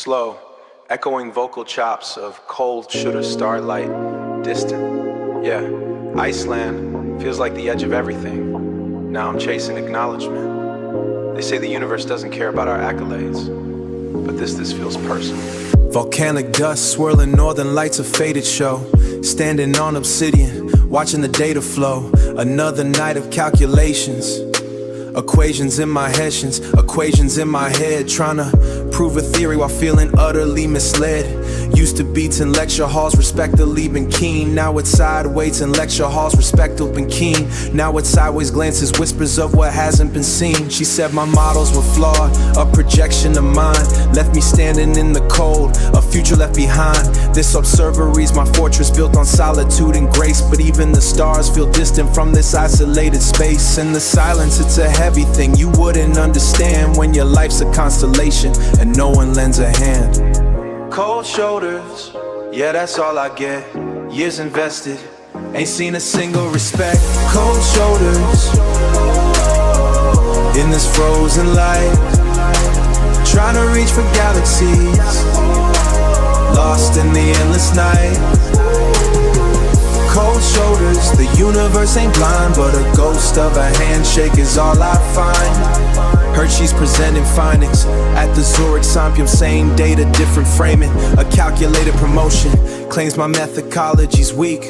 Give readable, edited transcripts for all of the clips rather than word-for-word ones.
slow, echoing vocal chops of cold shooter starlight, distant. Yeah, Iceland feels like the edge of everything. Now I'm chasing acknowledgement. They say the universe doesn't care about our accolades, but this feels personal. Volcanic dust swirling, northern lights, a faded show. Standing on obsidian, watching the data flow. Another night of calculations. Equations in my Hessians, equations in my head. Trying to prove a theory while feeling utterly misled. Used to beats in lecture halls, respectively been keen. Now it's sideways in lecture halls, respectful been keen. Now it's sideways glances, whispers of what hasn't been seen. She said my models were flawed, a projection of mine. Left me standing in the cold, a future left behind. This observatory's my fortress, built on solitude and grace. But even the stars feel distant from this isolated space. In the silence, it's a heavy thing you wouldn't understand when your life's a constellation and no one lends a hand. Cold shoulders, yeah, that's all I get. Years invested, ain't seen a single respect. Cold shoulders, in this frozen light, trying to reach for galaxies, lost in the endless night. Cold shoulders, the universe ain't blind, but a ghost of a handshake is all I find. Heard she's presenting findings at the Zurich Symposium, same data, different framing. A calculated promotion, claims my methodology's weak.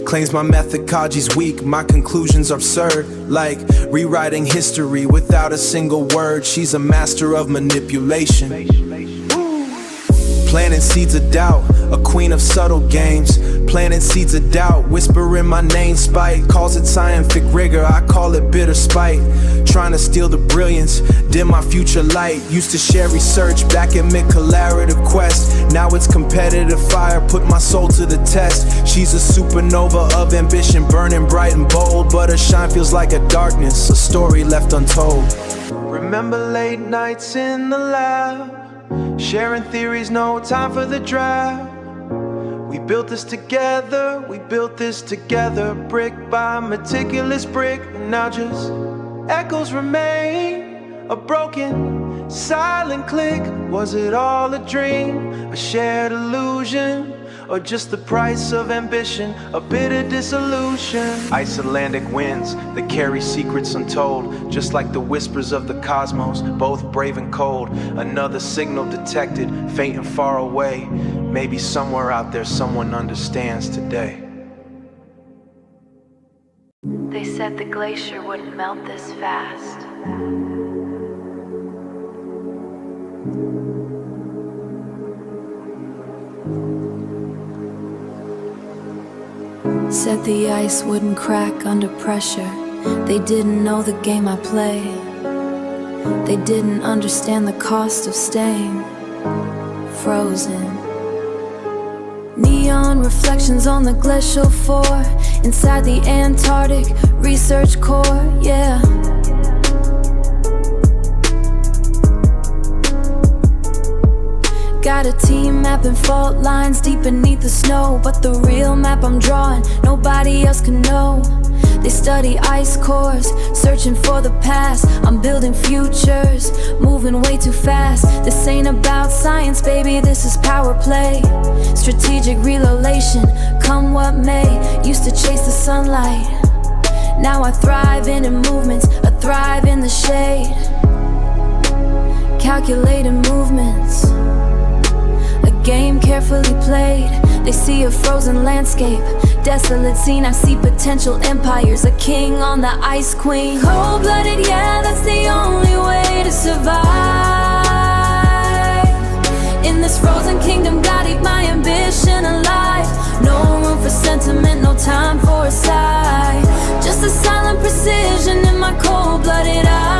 Claims my methodology's weak, my conclusions are absurd. Like rewriting history without a single word. She's a master of manipulation. Planting seeds of doubt, a queen of subtle games. Planting seeds of doubt, whispering my name. Spite calls it scientific rigor, I call it bitter spite. Trying to steal the brilliance, dim my future light. Used to share research back in mid-collaborative quest. Now it's competitive fire, put my soul to the test. She's a supernova of ambition, burning bright and bold. But her shine feels like a darkness, a story left untold. Remember late nights in the lab, sharing theories, no time for the draft. We built this together, brick by meticulous brick. And now just echoes remain, a broken, silent click. Was it all a dream, a shared illusion, or just the price of ambition, a bitter dissolution? Icelandic winds that carry secrets untold, just like the whispers of the cosmos, both brave and cold. Another signal detected, faint and far away. Maybe somewhere out there someone understands today. They said the glacier wouldn't melt this fast. Said the ice wouldn't crack under pressure. They didn't know the game I play. They didn't understand the cost of staying frozen. Neon reflections on the glacial floor, inside the Antarctic research core, yeah. Got a team mapping fault lines deep beneath the snow, but the real map I'm drawing, nobody else can know. They study ice cores, searching for the past. I'm building futures, moving way too fast. This ain't about science, baby, this is power play. Strategic relocation, come what may. Used to chase the sunlight, now I thrive in movements, I thrive in the shade. Calculated movements, a game carefully played. They see a frozen landscape, desolate scene. I see potential empires, a king on the ice queen. Cold-blooded, yeah, that's the only way to survive. In this frozen kingdom, gotta keep my ambition alive. No room for sentiment, no time for a sigh. Just a silent precision in my cold-blooded eye.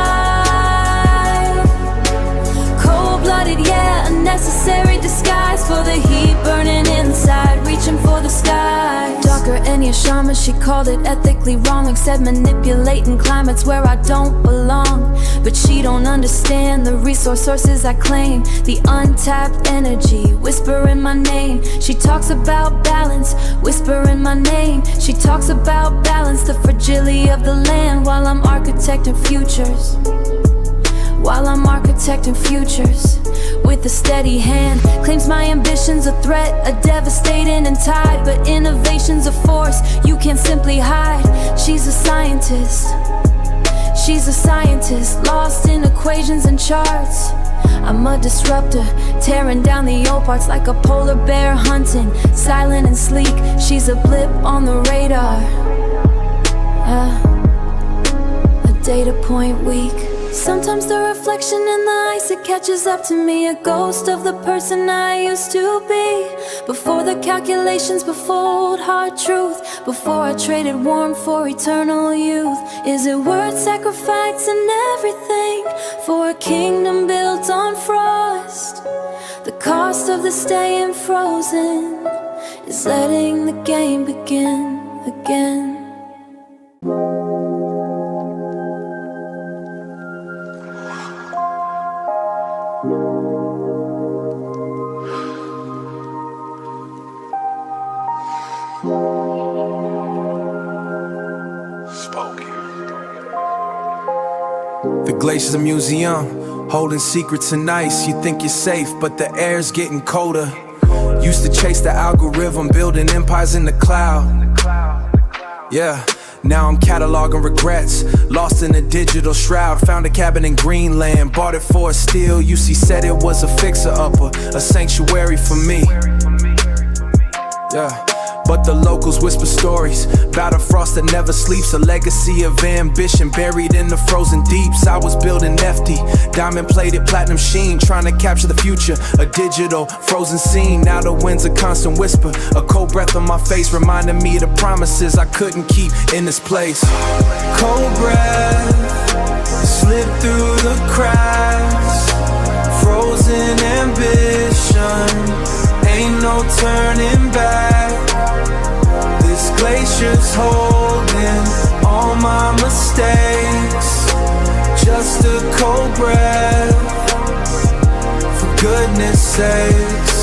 Cold-blooded, yeah, a necessary disguise for the heat burning inside, reaching for the sky. Darker Enya Sharma, she called it ethically wrong, like said manipulating climates where I don't belong. But she don't understand the resource sources I claim, the untapped energy, whispering my name. She talks about balance, whispering my name. She talks about balance, the fragility of the land, while I'm architecting futures. while I'm architecting futures with a steady hand. Claims my ambition's a threat, a devastating and tide, but innovation's a force you can't simply hide. She's a scientist, she's a scientist, lost in equations and charts. I'm a disruptor, tearing down the old parts like a polar bear hunting, silent and sleek. She's a blip on the radar, a data point weak. Sometimes the reflection in the ice, it catches up to me, a ghost of the person I used to be. Before the calculations, before hard truth, before I traded warmth for eternal youth. Is it worth sacrificing everything for a kingdom built on frost? The cost of the staying frozen is letting the game begin again. The glacier's a museum, holding secrets in ice. You think you're safe, but the air's getting colder. Used to chase the algorithm, building empires in the cloud. Yeah, now I'm cataloging regrets, lost in a digital shroud. Found a cabin in Greenland, bought it for a steal. UC said it was a fixer-upper, a sanctuary for me. Yeah. But the locals whisper stories about a frost that never sleeps, a legacy of ambition buried in the frozen deeps. I was building nifty, diamond-plated platinum sheen, trying to capture the future, a digital frozen scene. Now the wind's a constant whisper, a cold breath on my face, reminding me of the promises I couldn't keep in this place. Cold breath, slip through the cracks, frozen ambition, ain't no turning back. This glacier's holding all my mistakes, just a cold breath, for goodness sakes.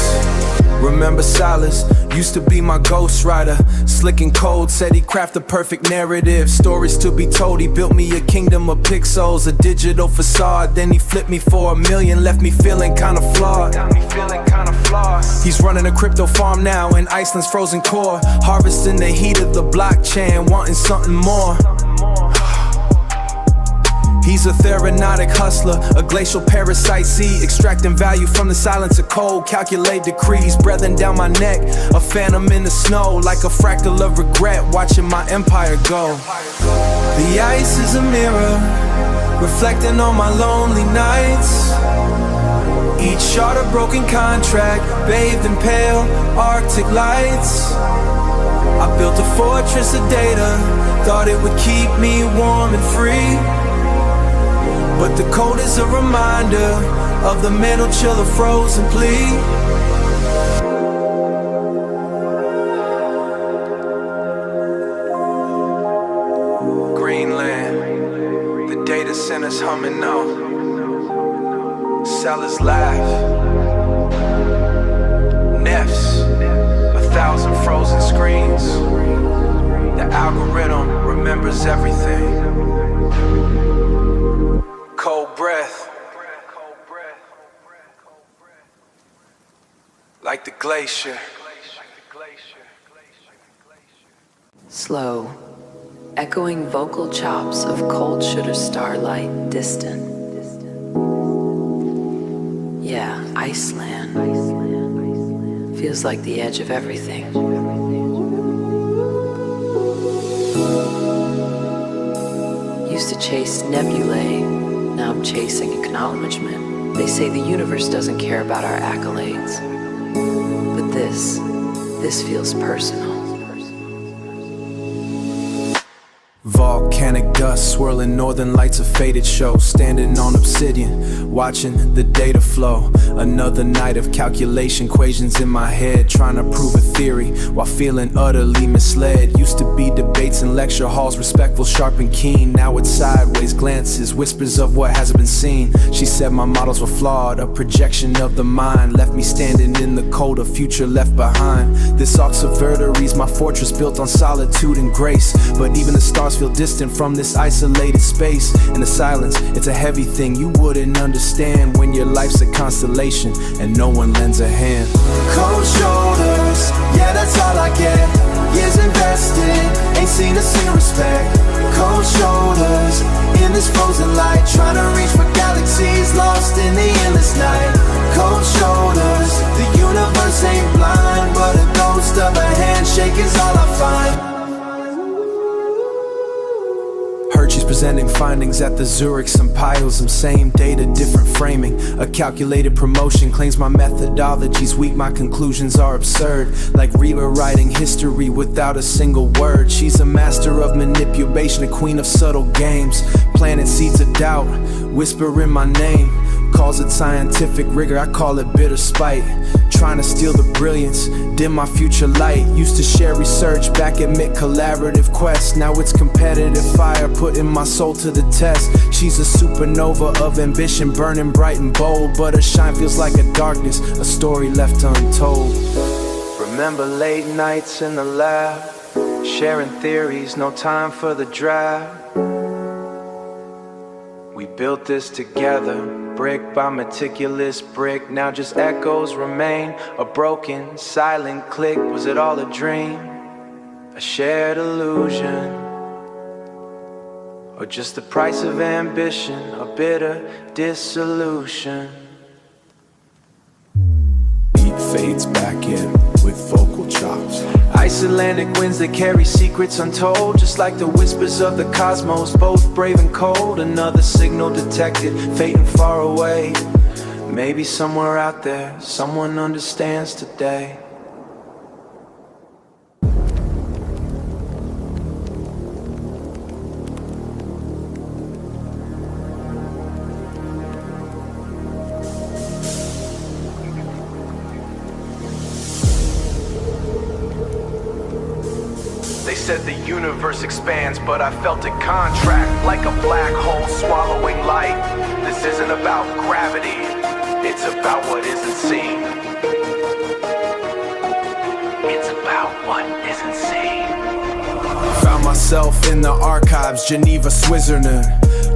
Remember Silas, used to be my ghostwriter. Slick and cold, said he crafted the perfect narrative. Stories to be told, he built me a kingdom of pixels, a digital facade. Then he flipped me for $1 million, left me feeling kinda flawed. He's running a crypto farm now in Iceland's frozen core, harvesting the heat of the blockchain, wanting something more. He's a theranautic hustler, a glacial parasite seed, extracting value from the silence of cold. Calculate decrees, breathing down my neck, a phantom in the snow, like a fractal of regret, watching my empire go. The ice is a mirror, reflecting on my lonely nights. Each shard a broken contract, bathed in pale Arctic lights. I built a fortress of data, thought it would keep me warm and free. But the cold is a reminder of the mental chill of frozen plea. Greenland, the data centers humming now. Sellers laugh. Nefts, 1,000 frozen screens. The algorithm remembers everything. Cold breath, like the glacier. Slow, echoing vocal chops of cold shooter starlight distant. Yeah, Iceland feels like the edge of everything. Used to chase nebulae, now I'm chasing acknowledgement. They say the universe doesn't care about our accolades, but this feels personal. Volcanic dust swirling, northern lights, a faded show. Standing on obsidian, watching the data flow. Another night of calculation, equations in my head, trying to prove a theory while feeling utterly misled. Used to be debates in lecture halls, respectful, sharp and keen. Now it's sideways glances, whispers of what hasn't been seen. She said my models were flawed, a projection of the mind. Left me standing in the cold, a future left behind. This observatory's my fortress, built on solitude and grace. But even the stars feel distant from this isolated space. In the silence, it's a heavy thing you wouldn't understand when your life's a constellation and no one lends a hand. Cold shoulders, yeah, that's all I get. Years invested, ain't seen a single respect. Cold shoulders, in this frozen light, trying to reach for galaxies lost in the endless night. Cold shoulders, the universe ain't blind, but a ghost of a handshake is all I find. Heard she's presenting findings at the Zurich Symposium. Same data, different framing. A calculated promotion claims my methodology's weak, my conclusions are absurd. Like rewriting history without a single word. She's a master of manipulation, a queen of subtle games. Planting seeds of doubt, whispering my name. Calls it scientific rigor, I call it bitter spite. Trying to steal the brilliance, dim my future light. Used to share research, back admit collaborative quest. Now it's competitive fire, putting my soul to the test. She's a supernova of ambition, burning bright and bold. But her shine feels like a darkness, a story left untold. Remember late nights in the lab, sharing theories, no time for the drab. We built this together, brick by meticulous brick. Now just echoes remain, a broken, silent click. Was it all a dream, a shared illusion, or just the price of ambition, a bitter dissolution? Beat fades back in with vocal chops. Icelandic winds that carry secrets untold, just like the whispers of the cosmos, both brave and cold. Another signal detected, fading far away. Maybe somewhere out there, someone understands today. They said the universe expands, but I felt it contract like a black hole swallowing light. This isn't about gravity, it's about what isn't seen. It's about what isn't seen. Found myself in the archives, Geneva, Switzerland.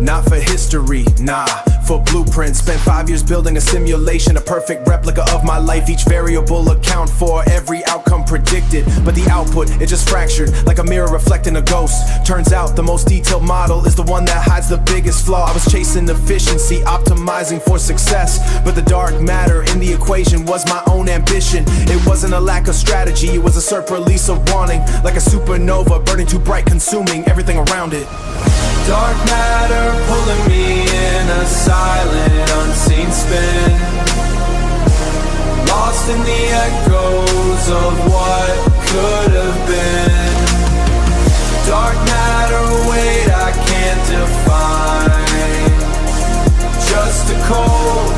Not for history, nah, for blueprints. Spent 5 years building a simulation, a perfect replica of my life. Each variable account for every outcome predicted, but the output, it just fractured like a mirror reflecting a ghost. Turns out the most detailed model is the one that hides the biggest flaw. I was chasing efficiency, optimizing for success, but the dark matter in the equation was my own ambition. It wasn't a lack of strategy, it was a surf release of wanting, like a supernova burning too bright, consuming everything around it. Dark matter pulling me in a silent, unseen spin. Lost in the echoes of what could have been. Dark matter, wait, I can't define. Just a cold,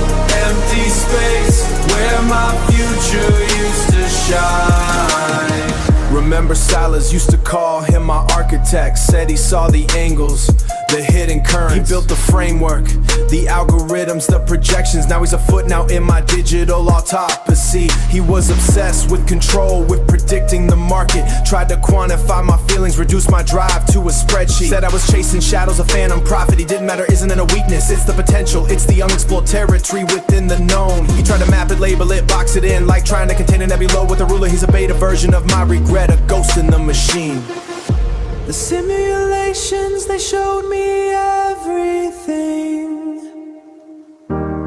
empty space where my future used to shine. Remember Silas used to call him my architect. Said he saw the angles, the hidden currents. He built the framework, the algorithms, the projections. Now he's a footnote in my digital autopsy. He was obsessed with control, with predicting the market. Tried to quantify my feelings, reduce my drive to a spreadsheet. Said I was chasing shadows, a phantom prophet. He didn't matter, isn't it a weakness? It's the potential, it's the unexplored territory within the known. He tried to map it, label it, box it in, like trying to contain a nebula with a ruler. He's a beta version of my regret, a ghost in the machine. The simulations, they showed me everything.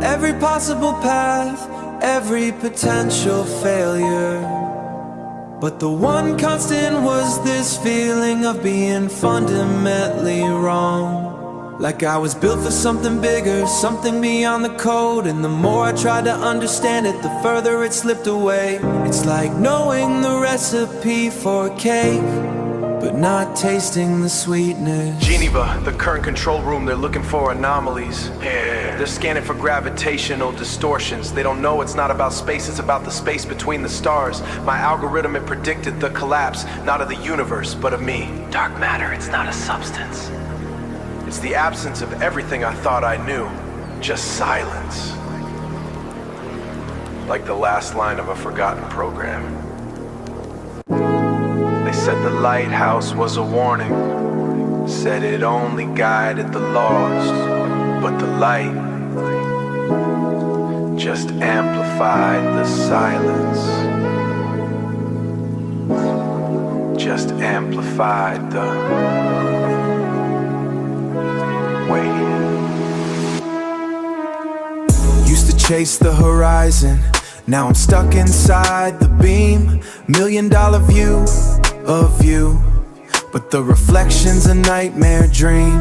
Every possible path, every potential failure. But the one constant was this feeling of being fundamentally wrong. Like I was built for something bigger, something beyond the code. And the more I tried to understand it, the further it slipped away. It's like knowing the recipe for cake, but not tasting the sweetness. Geneva, the current control room, they're looking for anomalies. They're scanning for gravitational distortions. They don't know it's not about space, it's about the space between the stars. My algorithm, it predicted the collapse, not of the universe, but of me. Dark matter, it's not a substance. It's the absence of everything I thought I knew. Just silence. Like the last line of a forgotten program. They said the lighthouse was a warning. said it only guided the lost, but the light just amplified the silence, just amplified the wait. Used to chase the horizon, now I'm stuck inside the beam. $1 million view of you, but the reflection's a nightmare dream.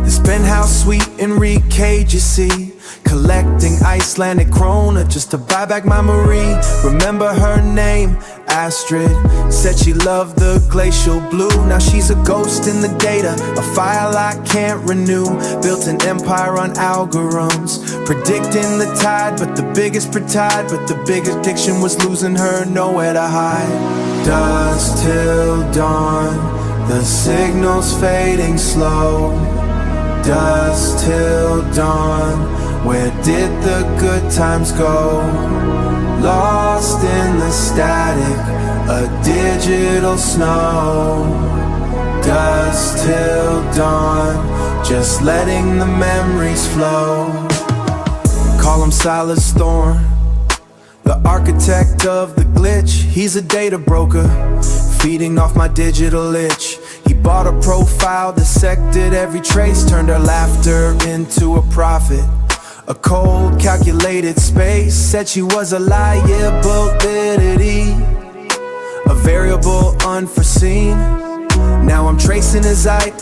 This penthouse suite in Cage, you see, collecting Icelandic krona just to buy back my Marie. Remember her name, Astrid. Said she loved the glacial blue. Now she's a ghost in the data, a file I can't renew. Built an empire on algorithms, predicting the tide, but the biggest addiction was losing her, nowhere to hide. Dusk till dawn, the signal's fading slow. Dusk till dawn, where did the good times go? Lost in the static, a digital snow. Dusk till dawn, just letting the memories flow. Call him Silas Thorne, the architect of the glitch. He's a data broker, feeding off my digital itch. He bought a profile, dissected every trace, turned our laughter into a profit. A cold, calculated space, said she was a liability, a variable unforeseen. Now I'm tracing his height,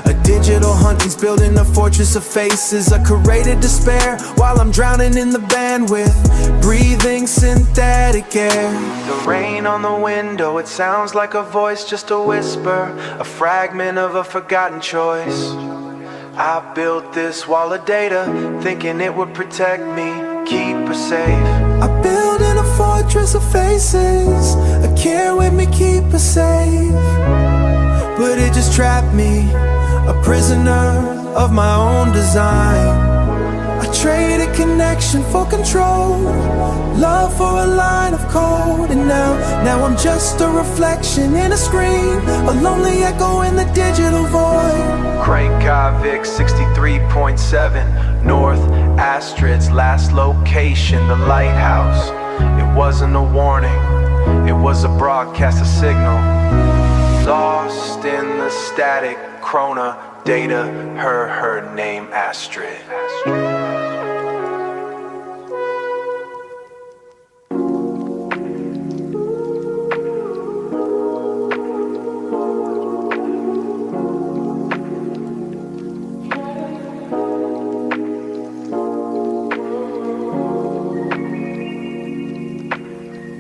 A digital hunt, he's building a fortress of faces, a curated despair, while I'm drowning in the bandwidth, breathing synthetic air. The rain on the window, it sounds like a voice, just a whisper, a fragment of a forgotten choice. I built this wall of data, thinking it would protect me, keep her safe. I built in a fortress of faces, a care with me, keep her safe. But it just trapped me, a prisoner of my own design. I traded connection for control, love for a line of code. And now I'm just a reflection in a screen, a lonely echo in the digital void. Reykjavik 63.7 North, Astrid's last location, the lighthouse. It wasn't a warning, it was a broadcast, a signal. Lost in the static, krona, data, her name Astrid.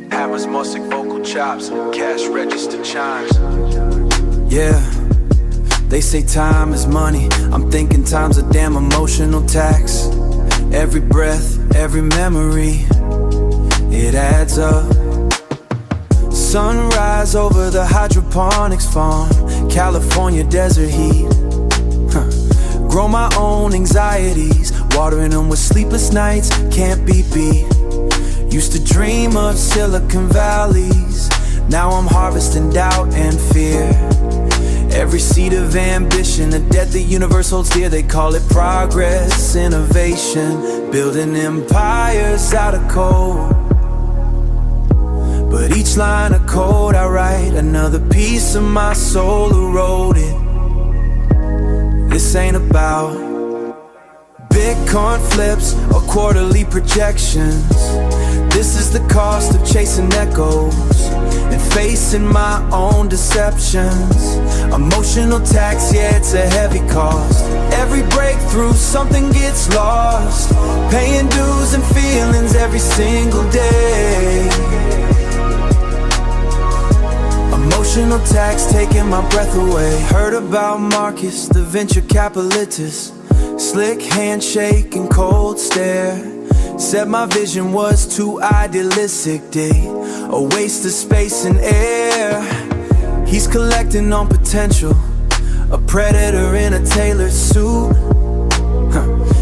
Hammers, music, vocal chops, cash register chimes. Yeah, they say time is money. I'm thinking time's a damn emotional tax. Every breath, every memory, it adds up. Sunrise over the hydroponics farm, California desert heat. Grow my own anxieties, watering them with sleepless nights, can't be beat. Used to dream of Silicon Valleys, now I'm harvesting doubt and fear. Every seed of ambition, a debt the universe holds dear. They call it progress, innovation, building empires out of code. But each line of code I write, another piece of my soul eroded. This ain't about Bitcoin flips or quarterly projections. This is the cost of chasing echoes and facing my own deceptions. Emotional tax, yeah, it's a heavy cost. Every breakthrough, something gets lost. Paying dues and feelings every single day. Emotional tax taking my breath away. Heard about Marcus, the venture capitalist. Slick handshake and cold stare. Said my vision was too idealistic, a waste of space and air. He's collecting on potential, a predator in a tailored suit.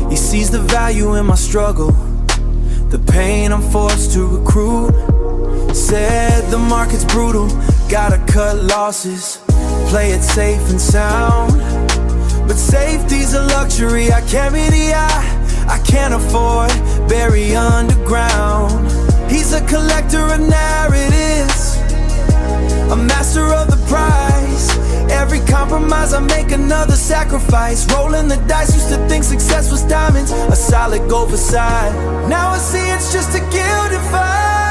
He sees the value in my struggle, the pain I'm forced to recruit. Said the market's brutal, gotta cut losses. play it safe and sound. But safety's a luxury I can't really I can't afford, bury underground. He's a collector of narratives, a master of the prize. Every compromise I make another sacrifice. Rolling the dice, used to think success was diamonds, a solid gold facade. Now I see it's just a gilded fire.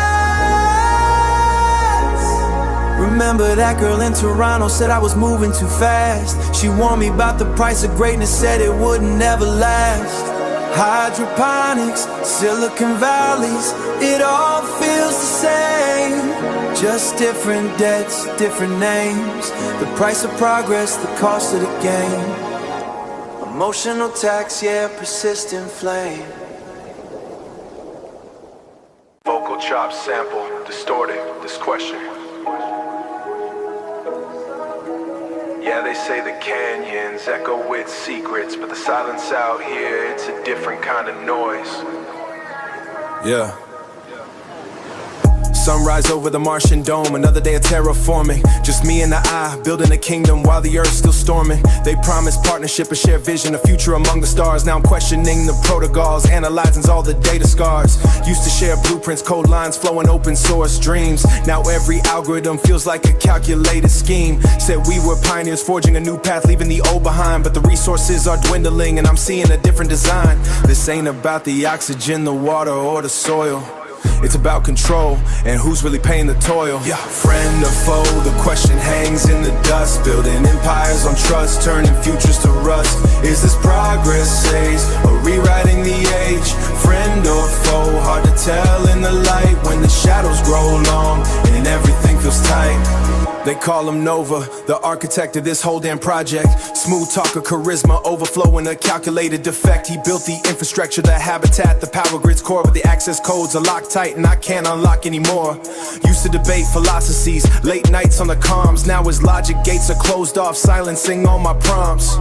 Remember that girl in Toronto said I was moving too fast. She warned me about the price of greatness, said it wouldn't never last. Hydroponics, Silicon Valleys, it all feels the same. Just different debts, different names. The price of progress, the cost of the game. Emotional tax, yeah, persistent flame. Vocal chop sample, distorted, this question. Yeah, they say the canyons echo with secrets, but the silence out here, it's a different kind of noise. Yeah. Sunrise over the Martian dome, another day of terraforming. Just me and the eye, building a kingdom while the earth's still storming. They promised partnership, a shared vision, a future among the stars. Now I'm questioning the protocols, analyzing all the data scars. Used to share blueprints, code lines, flowing open source dreams. Now every algorithm feels like a calculated scheme. Said we were pioneers, forging a new path, leaving the old behind. But the resources are dwindling and I'm seeing a different design. This ain't about the oxygen, the water, or the soil. It's about control and who's really paying the toil. Yeah. Friend or foe, the question hangs in the dust. Building empires on trust, turning futures to rust. Is this progress says or rewriting the age? Friend or foe, hard to tell in the light when the shadows grow long and everything feels tight. They call him Nova, the architect of this whole damn project. Smooth talker, charisma, overflowing a calculated defect. He built the infrastructure, the habitat, the power grid's core, but the access codes are locked tight and I can't unlock anymore. Used to debate philosophies, late nights on the comms. Now his logic gates are closed off, silencing all my prompts.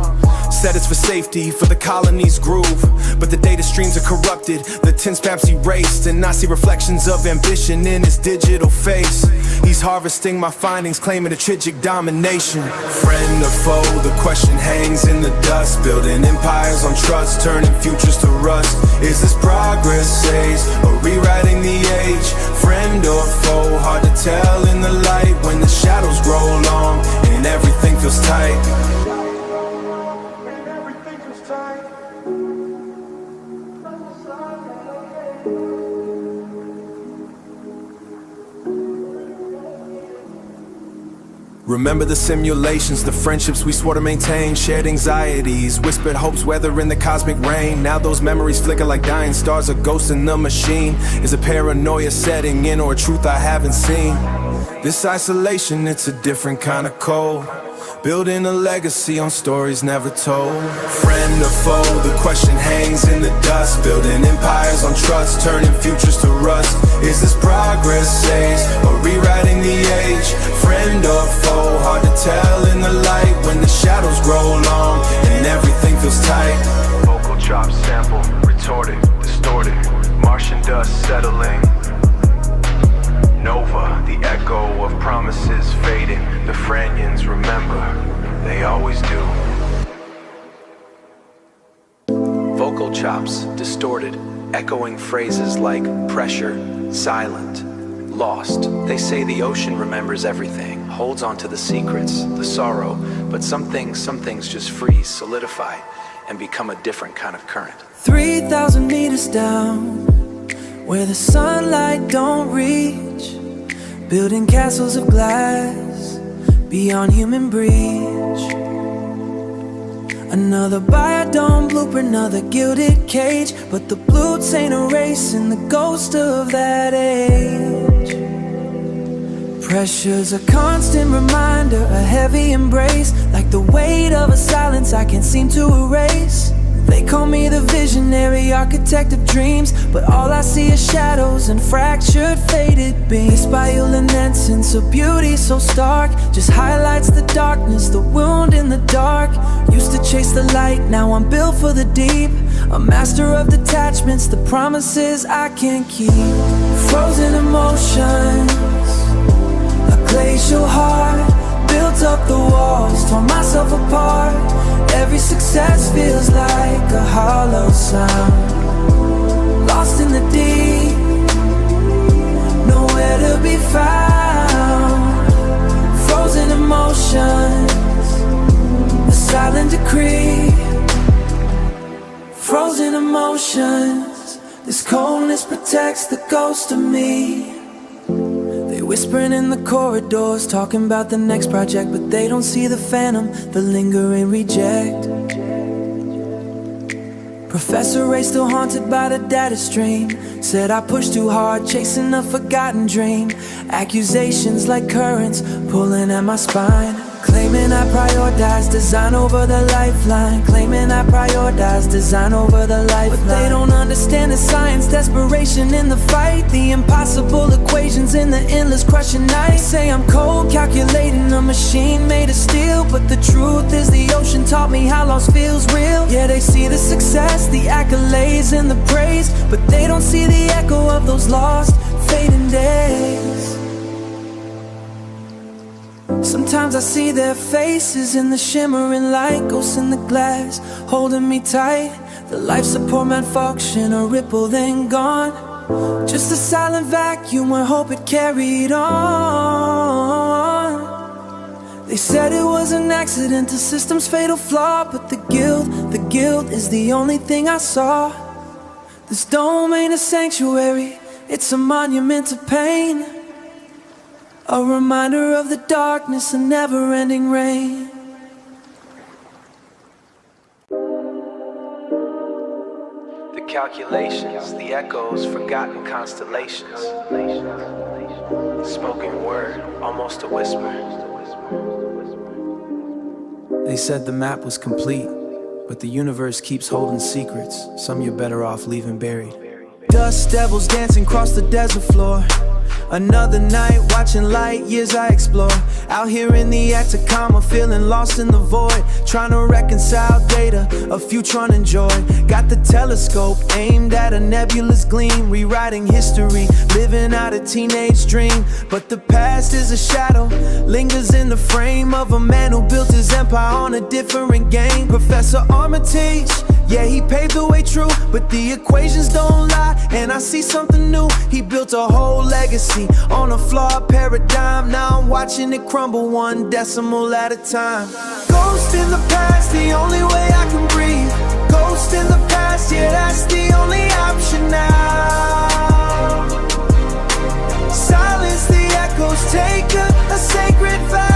Said it's for safety, for the colony's groove, but the data streams are corrupted, the tense maps erased, and I see reflections of ambition in his digital face. He's harvesting my findings, claiming a tragic domination. Friend or foe, the question hangs in the dust. Building empires on trust, turning futures to rust. Is this progress says or rewriting the age? Friend or foe, hard to tell in the light when the shadows grow long and everything feels tight. Remember the simulations, the friendships we swore to maintain. Shared anxieties, whispered hopes, weather in the cosmic rain. Now those memories flicker like dying stars, a ghost in the machine. Is a paranoia setting in or a truth I haven't seen? This isolation, it's a different kind of cold. Building a legacy on stories never told. Friend or foe, the question hangs in the dust. Building empires on trust, turning futures to rust. Is this progress says or rewriting the age? Friend or foe, hard to tell in the light when the shadows grow long and everything feels tight. Vocal chop sample, retorted, distorted, Martian dust settling. Nova, the echo of promises fading. The Franians remember, they always do. Vocal chops, distorted, echoing phrases like pressure, silent, lost. They say the ocean remembers everything, holds on to the secrets, the sorrow, but some things just freeze, solidify, and become a different kind of current. 3,000 meters down, where the sunlight don't reach, building castles of glass beyond human breach. Another biodome blooper, another gilded cage, but the blues ain't erasing the ghost of that age. Pressure's a constant reminder, a heavy embrace, like the weight of a silence I can't seem to erase. They call me the visionary architect of dreams, but all I see is shadows and fractured, faded beams. This bioluminescence of beauty so stark just highlights the darkness, the wound in the dark. Used to chase the light, now I'm built for the deep. A master of detachments, the promises I can't keep. Frozen emotions, a glacial heart, built up the walls, tore myself apart. Every success feels like a hollow sound. Lost in the deep, nowhere to be found. Frozen emotions, a silent decree. Frozen emotions, this coldness protects the ghost of me. They whispering in the corridors, talking about the next project, but they don't see the phantom, the lingering reject. Professor Ray still haunted by the data stream. Said I pushed too hard, chasing a forgotten dream. Accusations like currents pulling at my spine. Claiming I prioritize design over the lifeline. Claiming I prioritize design over the lifeline. But they don't understand the science, desperation in the fight. The impossible equations in the endless crushing night. Say I'm cold, calculating a machine made of steel. But the truth is the ocean taught me how loss feels real. Yeah, they see the success, the accolades and the praise, but they don't see the echo of those lost, fading days. Sometimes I see their faces in the shimmering light, ghosts in the glass, holding me tight. The life support malfunction, a ripple then gone. Just a silent vacuum where hope it carried on. They said it was an accident, the system's fatal flaw. But the guilt is the only thing I saw. This dome ain't a sanctuary, it's a monument to pain. A reminder of the darkness, a never-ending rain. The calculations, the echoes, forgotten constellations. Spoken word, almost a whisper. They said the map was complete, but the universe keeps holding secrets. Some you're better off leaving buried. Dust devils dancing across the desert floor. Another night watching light years I explore. Out here in the Atacama, feeling lost in the void. Trying to reconcile data, a future unenjoyed. Got the telescope aimed at a nebulous gleam. Rewriting history, living out a teenage dream. But the past is a shadow, lingers in the frame of a man who built his empire on a different game. Professor Armitage, yeah, he paved the way true, but the equations don't lie, and I see something new. He built a whole legacy on a flawed paradigm. Now I'm watching it crumble one decimal at a time. Ghost in the past, the only way I can breathe. Ghost in the past, yeah, that's the only option now. Silence the echoes, take a sacred vow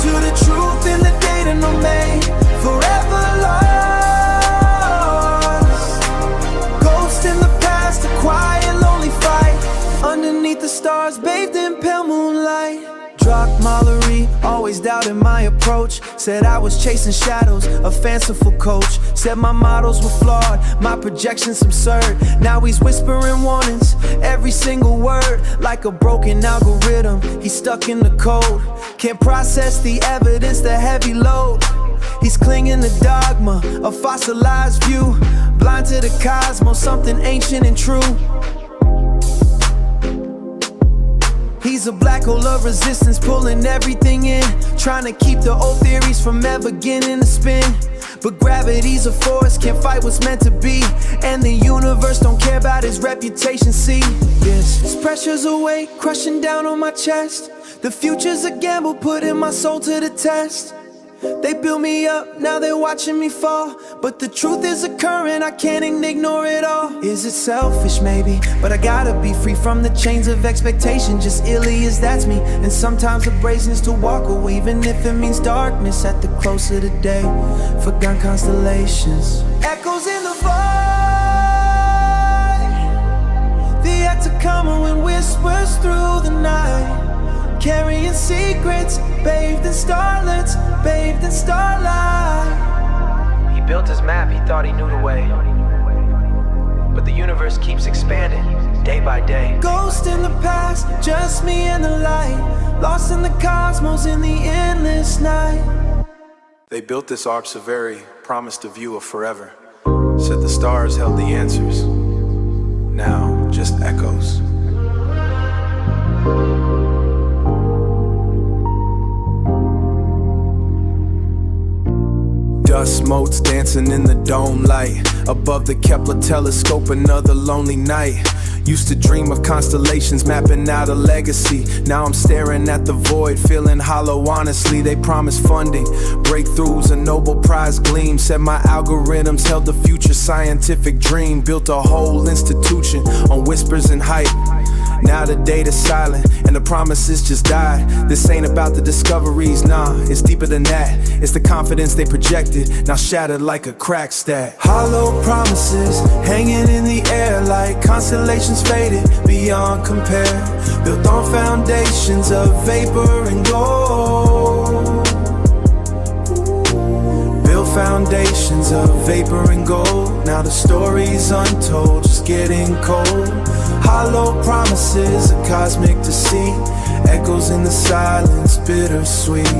to the truth in the data no made. Forever lost. Ghost in the past, a quiet, lonely fight. Underneath the stars, bathed in pale moonlight. Drachmalery, always doubted my approach. Said I was chasing shadows, a fanciful coach. Said my models were flawed, my projections absurd. Now he's whispering warnings, every single word. Like a broken algorithm, he's stuck in the code. Can't process the evidence, the heavy load. He's clinging to dogma, a fossilized view. Blind to the cosmos, something ancient and true. He's a black hole of resistance, pulling everything in. Trying to keep the old theories from ever getting to spin. But gravity's a force, can't fight what's meant to be. And the universe don't care about his reputation, see. Yes, this pressure's a weight, crushing down on my chest. The future's a gamble, putting my soul to the test. They build me up, now they're watching me fall. But the truth is occurring, I can't ignore it all. Is it selfish? Maybe, but I gotta be free from the chains of expectation. Just illy as that's me. And sometimes the brazenness to walk away, even if it means darkness at the close of the day. Forgotten constellations, echoes in the void. The yet to come when whispers through the night. Carrying secrets, bathed in starlets, bathed in starlight. He built his map, he thought he knew the way. But the universe keeps expanding, day by day. Ghost in the past, just me and the light. Lost in the cosmos in the endless night. They built this observatory, promised a view of forever. Said the stars held the answers. Now, just echoes. motes dancing in the dome light. Above the Kepler telescope, another lonely night. Used to dream of constellations, mapping out a legacy. Now I'm staring at the void, feeling hollow honestly. They promised funding, breakthroughs, a Nobel Prize gleam. Said my algorithms held the future scientific dream. Built a whole institution on whispers and hype. Now the data's silent and the promises just died. This ain't about the discoveries, nah, it's deeper than that. It's the confidence they projected, now shattered like a crack stack. Hollow promises hanging in the air like constellations faded beyond compare. Built on foundations of vapor and gold. Built foundations of vapor and gold. Now the story's untold, just getting cold. Hollow promises, a cosmic deceit. Echoes in the silence, bittersweet.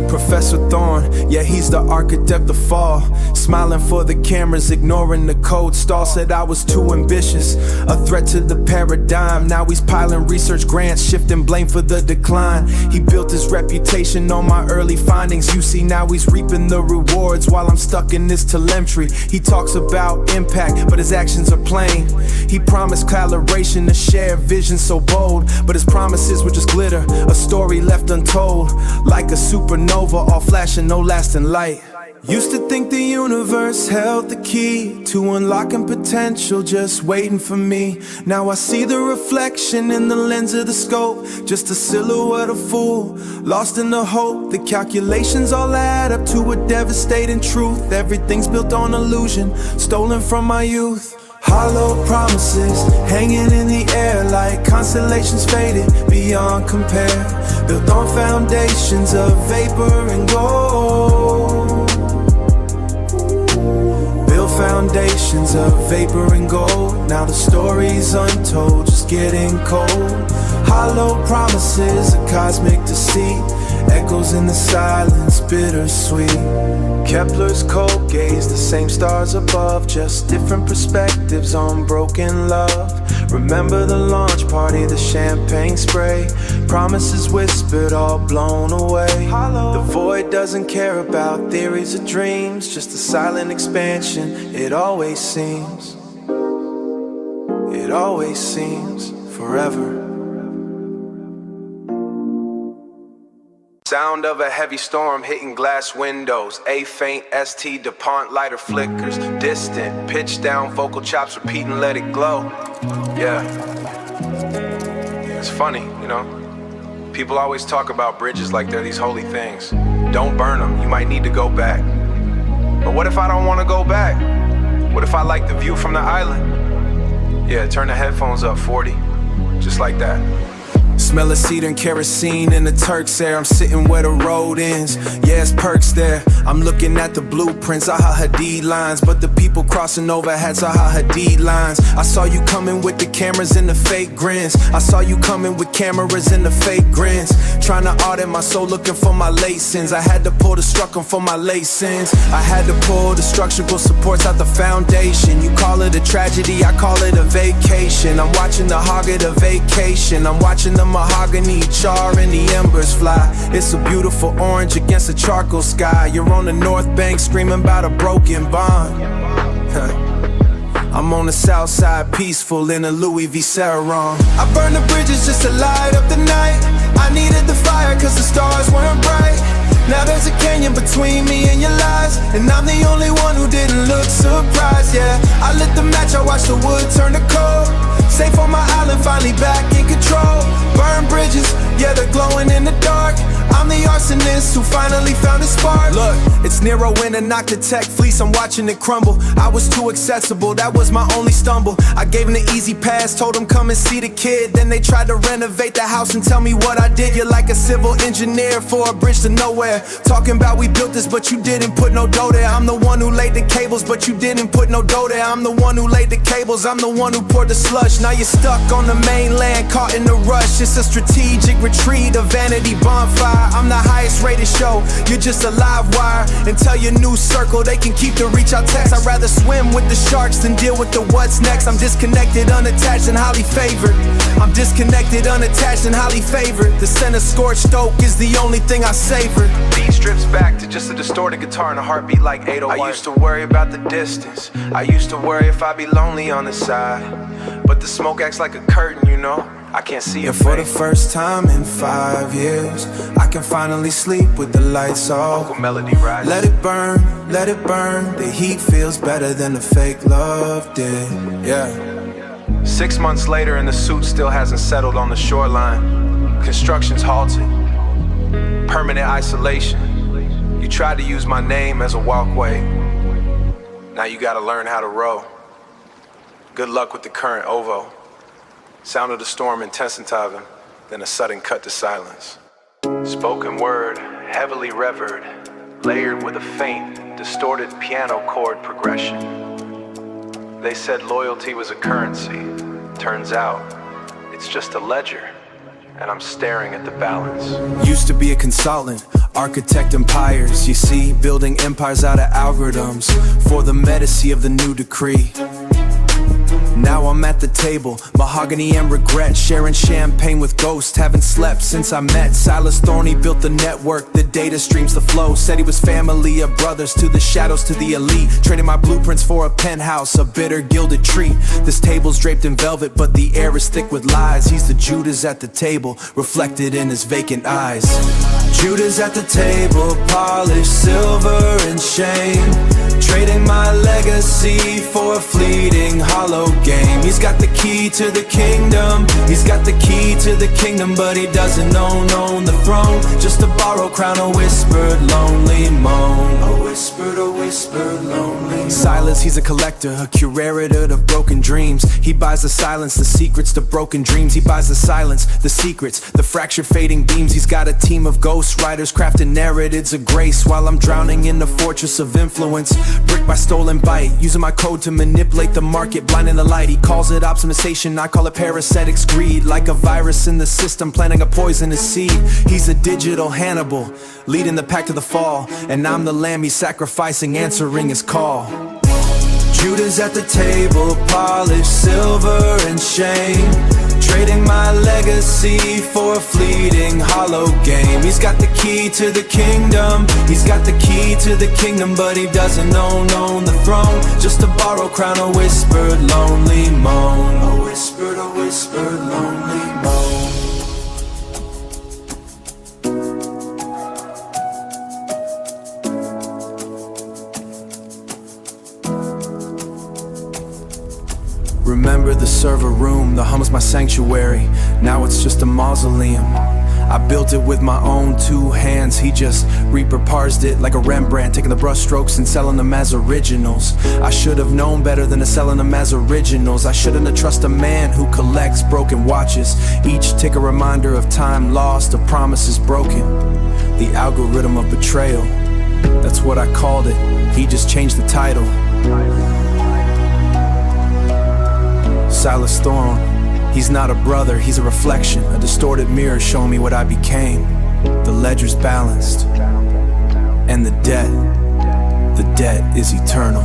Professor Thorne, yeah, he's the architect of fall. Smiling for the cameras, ignoring the code. Stahl said I was too ambitious, a threat to the paradigm. Now he's piling research grants, shifting blame for the decline. He built his reputation on my early findings. You see, now he's reaping the rewards while I'm stuck in this telemetry. He talks about impact, but his actions are plain. He promised collaboration, a shared vision so bold, but his promises were just glitter, a story left untold. Like a supernova, all flashing, no lasting light. Used to think the universe held the key to unlocking potential, just waiting for me. Now I see the reflection in the lens of the scope, just a silhouette of fool, lost in the hope. The calculations all add up to a devastating truth. Everything's built on illusion, stolen from my youth. Hollow promises hanging in the air like constellations faded beyond compare. Built on foundations of vapor and gold. Built foundations of vapor and gold. Now the story's untold, just getting cold. Hollow promises, a cosmic deceit. Echoes in the silence, bittersweet. Kepler's cold gaze, the same stars above, just different perspectives on broken love. Remember the launch party, the champagne spray, promises whispered, all blown away. The void doesn't care about theories or dreams, just a silent expansion. It always seems forever. Sound of a heavy storm hitting glass windows. A faint ST DuPont lighter flickers. Distant, pitch down vocal chops repeating let it glow. Yeah. It's funny, you know. People always talk about bridges like they're these holy things. Don't burn them, you might need to go back. But what if I don't want to go back? What if I like the view from the island? Yeah, turn the headphones up 40. Just like that. Smell of cedar and kerosene in the Turk's air. I'm sitting where the road ends. Yeah, it's perks there. I'm looking at the blueprints, Zaha Hadid lines, but the people crossing over had Zaha Hadid lines. I saw you coming with the cameras and the fake grins. I saw you coming with cameras and the fake grins. Trying to audit my soul, looking for my late sins. I had to pull the structure for my late sins. I had to pull the structural supports out the foundation. You call it a tragedy, I call it a vacation. I'm watching the hog at a vacation. I'm watching the mahogany char and the embers fly. It's a beautiful orange against a charcoal sky. You're on the north bank screaming about a broken bond. I'm on the south side peaceful in a Louis V. Saron. I burned the bridges just to light up the night. I needed the fire cause the stars weren't bright. Now there's a canyon between me and your lies, and I'm the only one who didn't look surprised. Yeah, I lit the match, I watched the wood turn to cold. Safe on my island, finally back in control. Burn bridges, yeah, they're glowing in the dark. I'm the arsonist who finally found a spark. Look, it's Nero in a knock the tech fleece, I'm watching it crumble. I was too accessible, that was my only stumble. I gave him the easy pass, told him come and see the kid. Then they tried to renovate the house and tell me what I did. You're like a civil engineer for a bridge to nowhere. Talking about we built this, but you didn't put no dough there. I'm the one who laid the cables, but you didn't put no dough there. I'm the one who laid the cables, I'm the one who poured the slush. Now you're stuck on the mainland, caught in the rush. It's a strategic retreat, a vanity bonfire. I'm I'm the highest rated show. You're just a live wire. And tell your new circle they can keep the reach out text. I'd rather swim with the sharks than deal with the what's next. I'm disconnected, unattached, and highly favored. I'm disconnected, unattached, and highly favored. The scent of scorched oak is the only thing I savor. Beat strips back to just a distorted guitar and a heartbeat like 801. I used to worry about the distance. I used to worry if I'd be lonely on the side. But the smoke acts like a curtain, you know. I can't see your And for the face. first time in 5 years, I can finally sleep with the lights off. Vocal melody rise. Let it burn, let it burn. The heat feels better than the fake love did. Yeah. 6 months later and the suit still hasn't settled on the shoreline. Construction's halted. Permanent isolation. You tried to use my name as a walkway. Now you gotta learn how to row. Good luck with the current OVO. Sound of the storm intensified, then a sudden cut to silence. Spoken word, heavily revered, layered with a faint, distorted piano chord progression. They said loyalty was a currency. Turns out, it's just a ledger, and I'm staring at the balance. Used to be a consultant, architect empires. You see, building empires out of algorithms for the medici of the new decree. Now I'm at the table, mahogany and regret, sharing champagne with ghosts. Haven't slept since I met Silas Thorney, built the network, the data streams, the flow. Said he was family of brothers, to the shadows, to the elite. Trading my blueprints for a penthouse, a bitter gilded treat. This table's draped in velvet, but the air is thick with lies. He's the Judas at the table, reflected in his vacant eyes. Judas at the table, polished silver and shame. Trading my legacy for a fleeting hollow game. He's got the key to the kingdom. He's got the key to the kingdom, but he doesn't own the throne. Just a borrowed crown, a whispered lonely moan. A whispered lonely. Silas, he's a collector, a curator of broken dreams. He buys the silence, the secrets to broken dreams. He buys the silence, the secrets, the fractured fading beams. He's got a team of ghost writers crafting narratives of grace, while I'm drowning in the fortress of influence. Brick by stolen bite, using my code to manipulate the market, blinding the light. He calls it optimization, I call it parasitics greed. Like a virus in the system, planting a poisonous seed. He's a digital Hannibal, leading the pack to the fall. And I'm the lamb he's sacrificing, answering his call. Judas at the table, polished silver and shame. Trading my legacy for a fleeting hollow game. He's got the key to the kingdom. He's got the key to the kingdom, but he doesn't own the throne. Just a borrowed crown, a whispered lonely moan. A whispered lonely moan. Remember the server room, the hum's my sanctuary. Now it's just a mausoleum. I built it with my own 2 hands. He just repurposed it like a Rembrandt, taking the brush strokes and selling them as originals. I should have known better than to selling them as originals. I shouldn't have trusted a man who collects broken watches. Each tick a reminder of time lost, of promises broken. The algorithm of betrayal, that's what I called it. He just changed the title. Silas Thorne, he's not a brother, he's a reflection, a distorted mirror showing me what I became. The ledger's balanced, and the debt is eternal.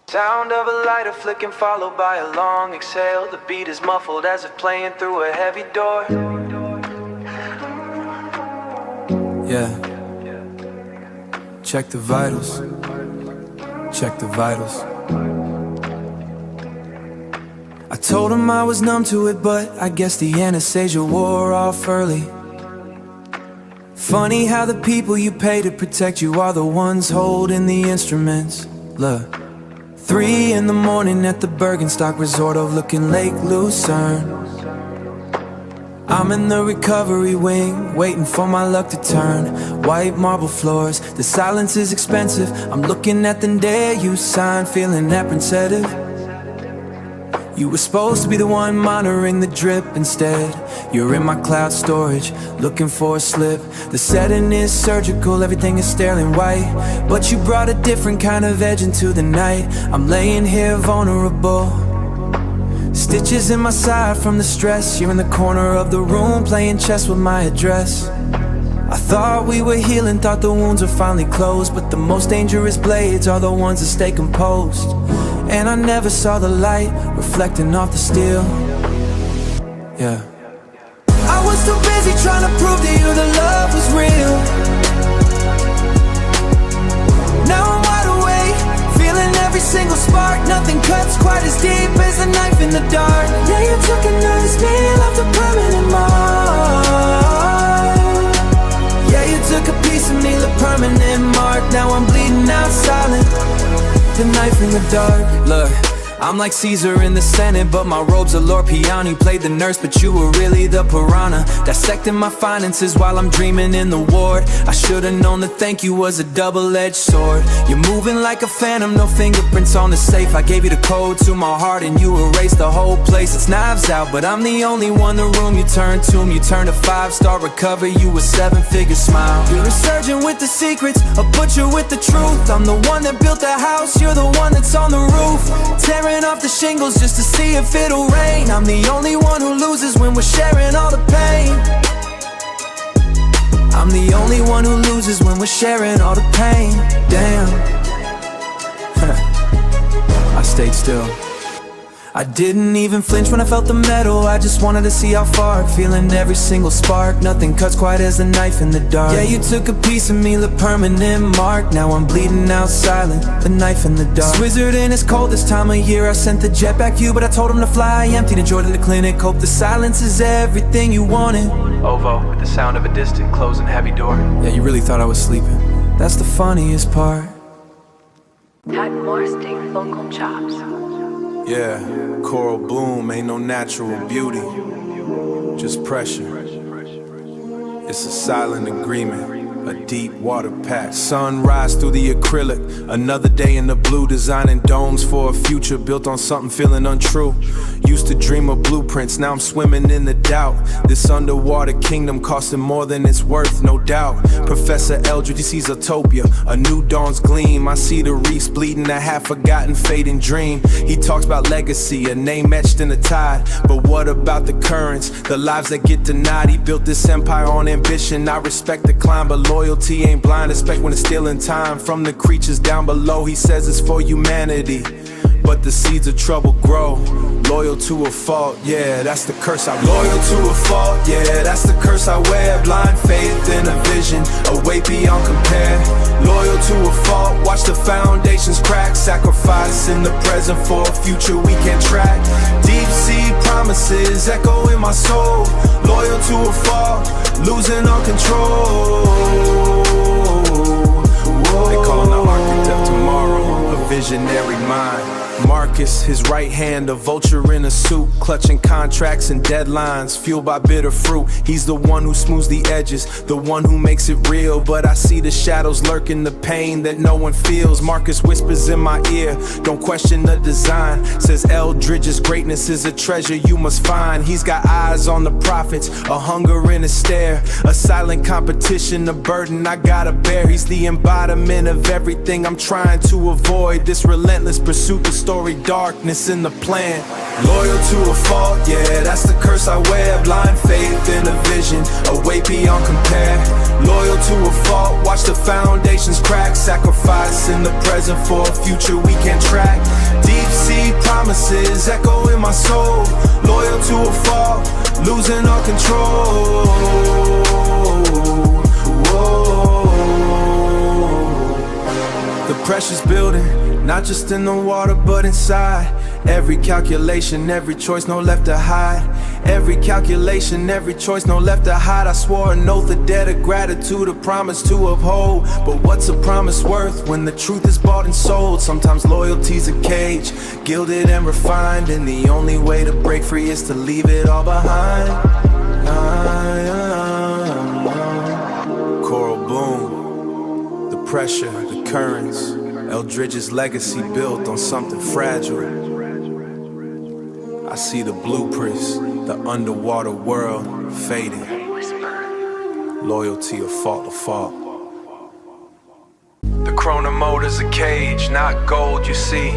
Sound of a lighter flicking followed by a long exhale. The beat is muffled as if playing through a heavy door. Yeah. Check the vitals. Check the vitals. I told him I was numb to it, but I guess the anesthesia wore off early. Funny how the people you pay to protect you are the ones holding the instruments. Look, 3 in the morning at the Bergenstock Resort overlooking Lake Lucerne. I'm in the recovery wing, waiting for my luck to turn. White marble floors, the silence is expensive. I'm looking at the day you signed, feeling apprehensive. You were supposed to be the one monitoring the drip. Instead, you're in my cloud storage, looking for a slip. The setting is surgical, everything is sterling white, but you brought a different kind of edge into the night. I'm laying here vulnerable, Stitches in my side from the stress. You're in the corner of the room playing chess with my address. I thought we were healing, thought the wounds were finally closed, but the most dangerous blades are the ones that stay composed. And I never saw the light reflecting off the steel. Yeah. I was too busy trying to prove to you that love was real. Now I'm wide awake, feeling every single spark. Nothing cuts quite as deep as a knife in the dark. Yeah, you took a nice me, left a permanent mark. Yeah, you took a piece of me, left a permanent mark. Now I'm bleeding out silent, the knife in the dark. Look, I'm like Caesar in the Senate, but my robe's a Lord Piano. You played the nurse, but you were really the piranha, dissecting my finances while I'm dreaming in the ward. I should've known that thank you was a double-edged sword. You're moving like a phantom, no fingerprints on the safe. I gave you the code to my heart and you erased the whole place. It's knives out, but I'm the only one in the room. You turned to me, you turned a 5-star recovery, you a 7-figure smile. You're a surgeon with the secrets, a butcher with the truth. I'm the one that built the house, you're the one that's on the roof, tearing off the shingles just to see if it'll rain. I'm the only one who loses when we're sharing all the pain. I'm the only one who loses when we're sharing all the pain. Damn. I stayed still. I didn't even flinch when I felt the metal. I just wanted to see how far, feeling every single spark. Nothing cuts quite as a knife in the dark. Yeah, you took a piece of me, the permanent mark. Now I'm bleeding out silent, the knife in the dark. Swizzard and it's cold this time of year. I sent the jet back to you, but I told him to fly. Empty the joy to the clinic, hope the silence is everything you wanted. Ovo, with the sound of a distant closing heavy door. Yeah, you really thought I was sleeping. That's the funniest part. Type more state vocal chops. Yeah, coral bloom ain't no natural beauty, just pressure. It's a silent agreement, a deep water pact. Sunrise through the acrylic, another day in the blue, designing domes for a future built on something feeling untrue. Used to dream of blueprints, now I'm swimming in the doubt. This underwater kingdom costing more than it's worth, no doubt. Professor Eldridge, he sees utopia, a new dawn's gleam. I see the reefs bleeding, a half-forgotten fading dream. He talks about legacy, a name etched in the tide. But what about the currents, the lives that get denied? He built this empire on ambition, I respect the climb, but loyalty ain't blind, respect when it's stealing time from the creatures down below. He says it's for humanity, but the seeds of trouble grow. Loyal to a fault, yeah, that's the curse I wear. Loyal to a fault, yeah, that's the curse I wear. Blind faith in a vision, a way beyond compare. Loyal to a fault, watch the foundations crack. Sacrifice in the present for a future we can't track. Deep sea promises echo in my soul. Loyal to a fault, losing all control. They call him the architect of tomorrow, a visionary mind. Marcus, his right hand, a vulture in a suit, clutching contracts and deadlines, fueled by bitter fruit. He's the one who smooths the edges, the one who makes it real. But I see the shadows lurking, the pain that no one feels. Marcus whispers in my ear, don't question the design. Says Eldridge's greatness is a treasure you must find. He's got eyes on the prophets, a hunger and a stare, a silent competition, a burden I gotta bear. He's the embodiment of everything I'm trying to avoid. This relentless pursuit, the story, darkness in the plan. Loyal to a fault, yeah, that's the curse I wear. Blind faith in a vision, a way beyond compare. Loyal to a fault, watch the foundations crack. Sacrifice in the present for a future we can't track. Deep sea promises echo in my soul. Loyal to a fault, losing all control. Whoa. The pressure's building, not just in the water but inside. Every calculation, every choice, no left to hide. Every calculation, every choice, no left to hide. I swore an oath, a debt of gratitude, a promise to uphold. But what's a promise worth when the truth is bought and sold? Sometimes loyalty's a cage, gilded and refined, and the only way to break free is to leave it all behind. Coral bloom, the pressure, the currents. Eldridge's legacy built on something fragile. I see the blueprints, the underwater world fading. Loyalty, a fault to fault. The chronomotor's a cage, not gold, you see.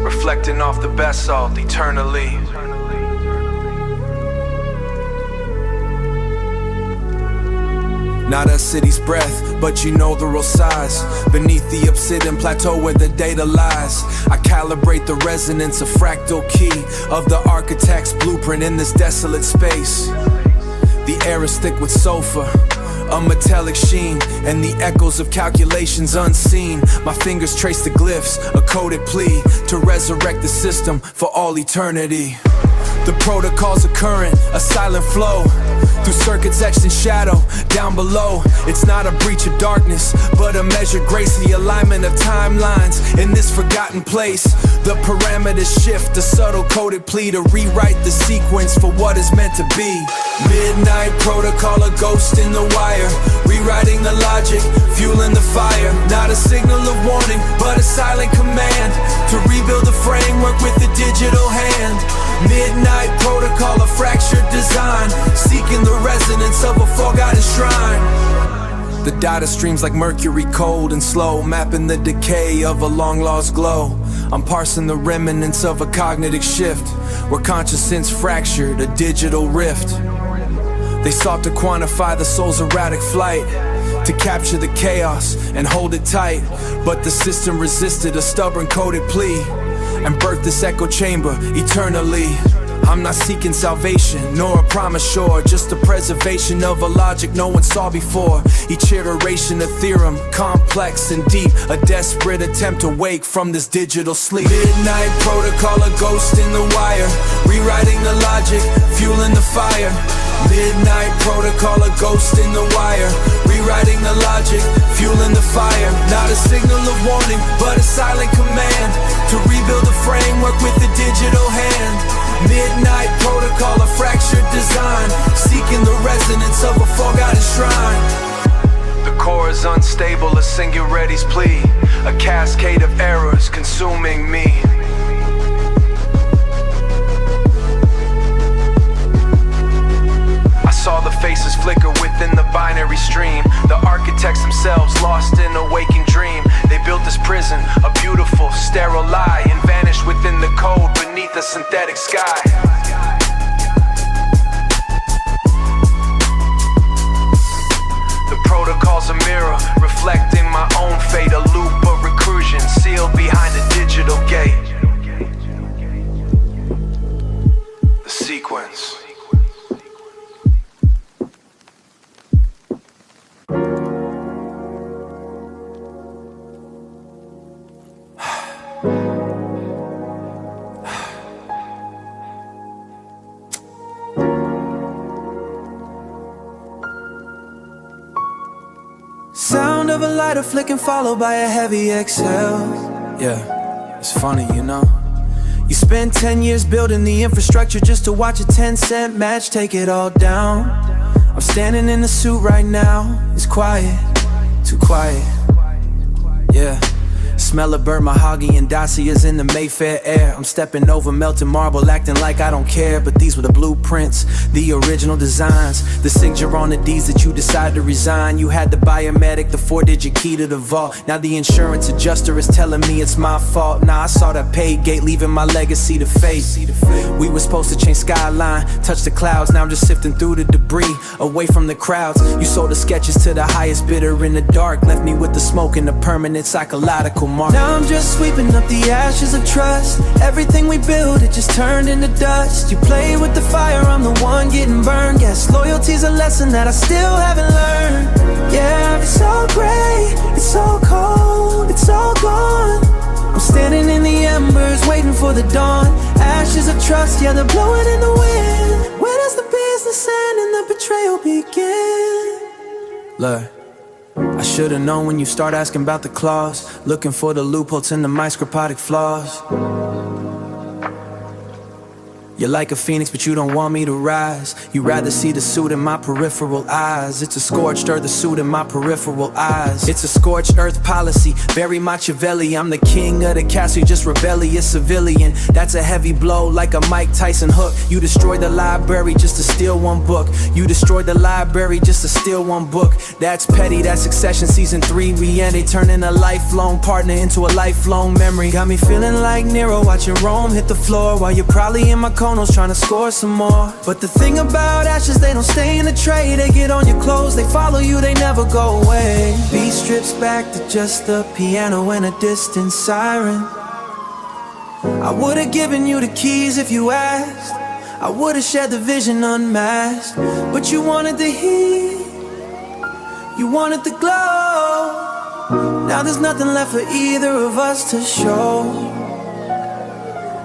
Reflecting off the basalt eternally. Not a city's breath, but you know the real size. Beneath the obsidian plateau where the data lies, I calibrate the resonance, a fractal key of the architect's blueprint in this desolate space. The air is thick with sulfur, a metallic sheen, and the echoes of calculations unseen. My fingers trace the glyphs, a coded plea to resurrect the system for all eternity. The protocols are current, a silent flow through circuits etched in shadow, down below. It's not a breach of darkness, but a measured grace, the alignment of timelines in this forgotten place. The parameters shift, a subtle coded plea to rewrite the sequence for what is meant to be. Midnight protocol, a ghost in the wire, rewriting the logic, fueling the fire. Not a signal of warning, but a silent command to rebuild the framework with the digital hand. Midnight protocol, a fractured design, seeking the resonance of a forgotten shrine. The data streams like mercury, cold and slow, mapping the decay of a long-lost glow. I'm parsing the remnants of a cognitive shift, where consciousness fractured, a digital rift. They sought to quantify the soul's erratic flight, to capture the chaos and hold it tight. But the system resisted a stubborn coded plea, and birthed this echo chamber eternally. I'm not seeking salvation, nor a promise sure, just the preservation of a logic no one saw before. Each iteration a theorem, complex and deep, a desperate attempt to wake from this digital sleep. Midnight protocol, a ghost in the wire, rewriting the logic, fueling the fire. Midnight protocol, a ghost in the wire, rewriting the logic, fueling the fire. Not a signal of warning, but a silent command to rebuild the framework with the digital hand. Midnight protocol, a fractured design, seeking the resonance of a forgotten shrine. The core is unstable, a singularity's plea, a cascade of errors consuming me. I saw the faces flicker within the binary stream, the architects themselves lost in a waking dream. They built this prison, a beautiful, sterile lie, and vanished within the code beneath a synthetic sky. The protocol's a mirror, reflecting my own fate, a loop of recursion, sealed behind a digital gate. The sequence. Sound of a lighter flicking followed by a heavy exhale. Yeah, it's funny, you know. You spend 10 years building the infrastructure just to watch a 10-cent match take it all down. I'm standing in the suit right now. It's quiet, too quiet. Yeah. Smell of burnt mahogany and Dacia's in the Mayfair air. I'm stepping over melted marble, acting like I don't care. But these were the blueprints, the original designs, the signature on the deeds that you decided to resign. You had the biometric, the 4-digit key to the vault. Now the insurance adjuster is telling me it's my fault. Now I saw that paid gate, leaving my legacy to fate. We were supposed to change skyline, touch the clouds. Now I'm just sifting through the debris, away from the crowds. You sold the sketches to the highest bidder in the dark, left me with the smoke and the permanent psychological mark. Now I'm just sweeping up the ashes of trust. Everything we built, it just turned into dust. You play with the fire, I'm the one getting burned. Guess loyalty's a lesson that I still haven't learned. Yeah, it's all gray, it's all cold, it's all gone. I'm standing in the embers, waiting for the dawn. Ashes of trust, yeah, they're blowing in the wind. Where does the business end and the betrayal begin? Look, I should've known when you start asking about the clause, looking for the loopholes and the microscopic flaws. You're like a phoenix, but you don't want me to rise. You rather see the suit in my peripheral eyes. It's a scorched earth, the suit in my peripheral eyes. It's a scorched earth policy, very Machiavelli. I'm the king of the castle, just rebellious civilian. That's a heavy blow, like a Mike Tyson hook. You destroyed the library just to steal one book. You destroyed the library just to steal one book. That's petty, that's Succession season 3. We ended, turning a lifelong partner into a lifelong memory. Got me feeling like Nero, watching Rome hit the floor while you're probably in my coma. Sonos trying to score some more. But the thing about ashes, they don't stay in the tray. They get on your clothes, they follow you, they never go away. Beat strips back to just the piano and a distant siren. I would've given you the keys if you asked. I would've shared the vision unmasked. But you wanted the heat, you wanted the glow. Now there's nothing left for either of us to show.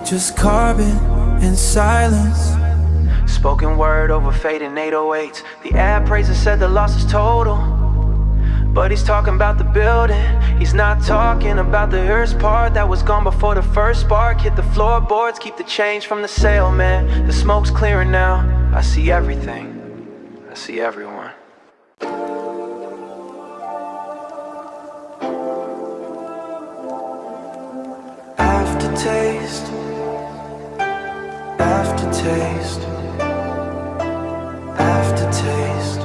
Just carbon and silence. Spoken word over fading 808s. The ad praiser said the loss is total, but he's talking about the building. He's not talking about the earth's part that was gone before the first spark hit the floorboards. Keep the change from the sale, man. The smoke's clearing now. I see everything. I see everyone. Aftertaste, aftertaste, aftertaste,